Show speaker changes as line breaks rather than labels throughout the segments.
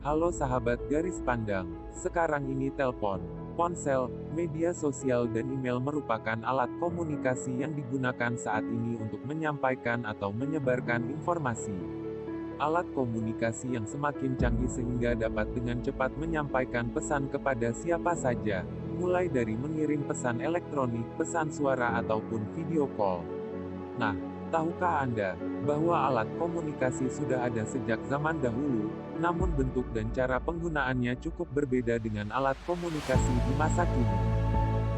Halo sahabat garis pandang, sekarang ini telepon, ponsel, media sosial dan email merupakan alat komunikasi yang digunakan saat ini untuk menyampaikan atau menyebarkan informasi. Alat komunikasi yang semakin canggih sehingga dapat dengan cepat menyampaikan pesan kepada siapa saja, mulai dari mengirim pesan elektronik, pesan suara ataupun video call. Nah, tahukah Anda bahwa alat komunikasi sudah ada sejak zaman dahulu, namun bentuk dan cara penggunaannya cukup berbeda dengan alat komunikasi di masa kini?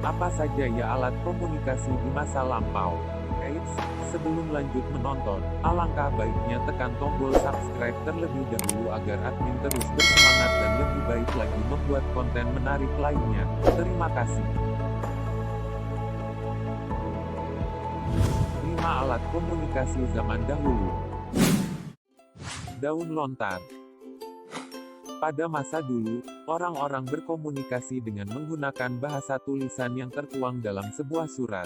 Apa saja ya alat komunikasi di masa lampau? Eits, sebelum lanjut menonton, alangkah baiknya tekan tombol subscribe terlebih dahulu agar admin terus bersemangat dan lebih baik lagi membuat konten menarik lainnya. Terima kasih. 5 alat komunikasi zaman dahulu. Daun lontar. Pada masa dulu, orang-orang berkomunikasi dengan menggunakan bahasa tulisan yang tertuang dalam sebuah surat.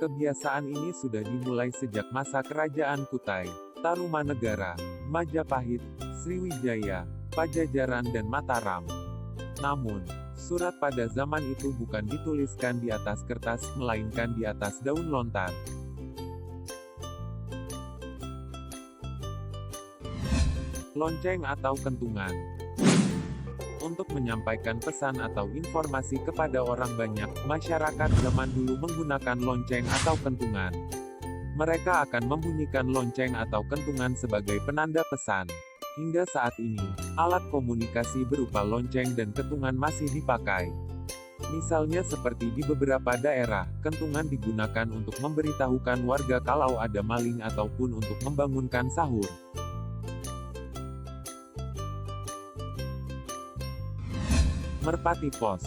Kebiasaan ini sudah dimulai sejak masa Kerajaan Kutai, Tarumanegara, Majapahit, Sriwijaya, Pajajaran dan Mataram. Namun, surat pada zaman itu bukan dituliskan di atas kertas, melainkan di atas daun lontar. Lonceng atau kentungan. Untuk menyampaikan pesan atau informasi kepada orang banyak, masyarakat zaman dulu menggunakan lonceng atau kentungan. Mereka akan membunyikan lonceng atau kentungan sebagai penanda pesan. Hingga saat ini, alat komunikasi berupa lonceng dan kentungan masih dipakai. Misalnya seperti di beberapa daerah, kentungan digunakan untuk memberitahukan warga kalau ada maling ataupun untuk membangunkan sahur. Merpati pos.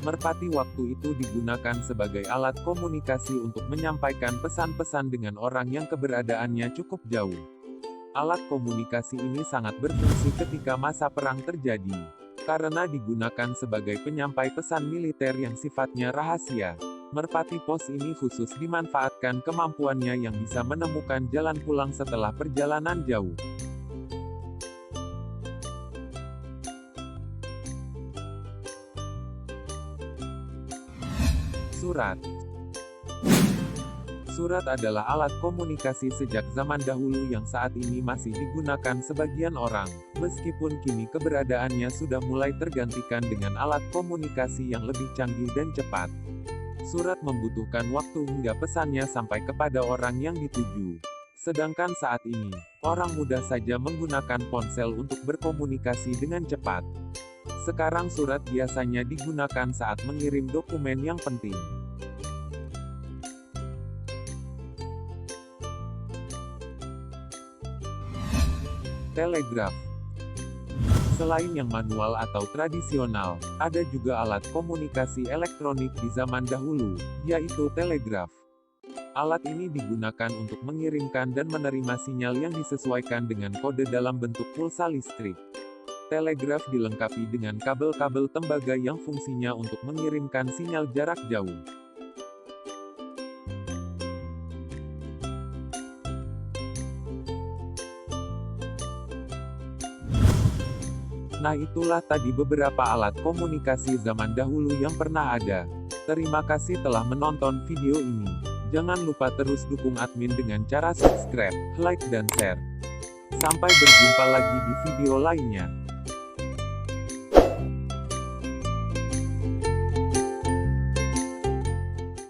Merpati waktu itu digunakan sebagai alat komunikasi untuk menyampaikan pesan-pesan dengan orang yang keberadaannya cukup jauh. Alat komunikasi ini sangat berfungsi ketika masa perang terjadi, karena digunakan sebagai penyampai pesan militer yang sifatnya rahasia. Merpati pos ini khusus dimanfaatkan kemampuannya yang bisa menemukan jalan pulang setelah perjalanan jauh. Surat. Surat adalah alat komunikasi sejak zaman dahulu yang saat ini masih digunakan sebagian orang, meskipun kini keberadaannya sudah mulai tergantikan dengan alat komunikasi yang lebih canggih dan cepat. Surat membutuhkan waktu hingga pesannya sampai kepada orang yang dituju. Sedangkan saat ini, orang mudah saja menggunakan ponsel untuk berkomunikasi dengan cepat. Sekarang surat biasanya digunakan saat mengirim dokumen yang penting. Telegraf. Selain yang manual atau tradisional, ada juga alat komunikasi elektronik di zaman dahulu, yaitu telegraf. Alat ini digunakan untuk mengirimkan dan menerima sinyal yang disesuaikan dengan kode dalam bentuk pulsa listrik. Telegraf dilengkapi dengan kabel-kabel tembaga yang fungsinya untuk mengirimkan sinyal jarak jauh. Nah, itulah tadi beberapa alat komunikasi zaman dahulu yang pernah ada. Terima kasih telah menonton video ini. Jangan lupa terus dukung admin dengan cara subscribe, like dan share. Sampai berjumpa lagi di video lainnya.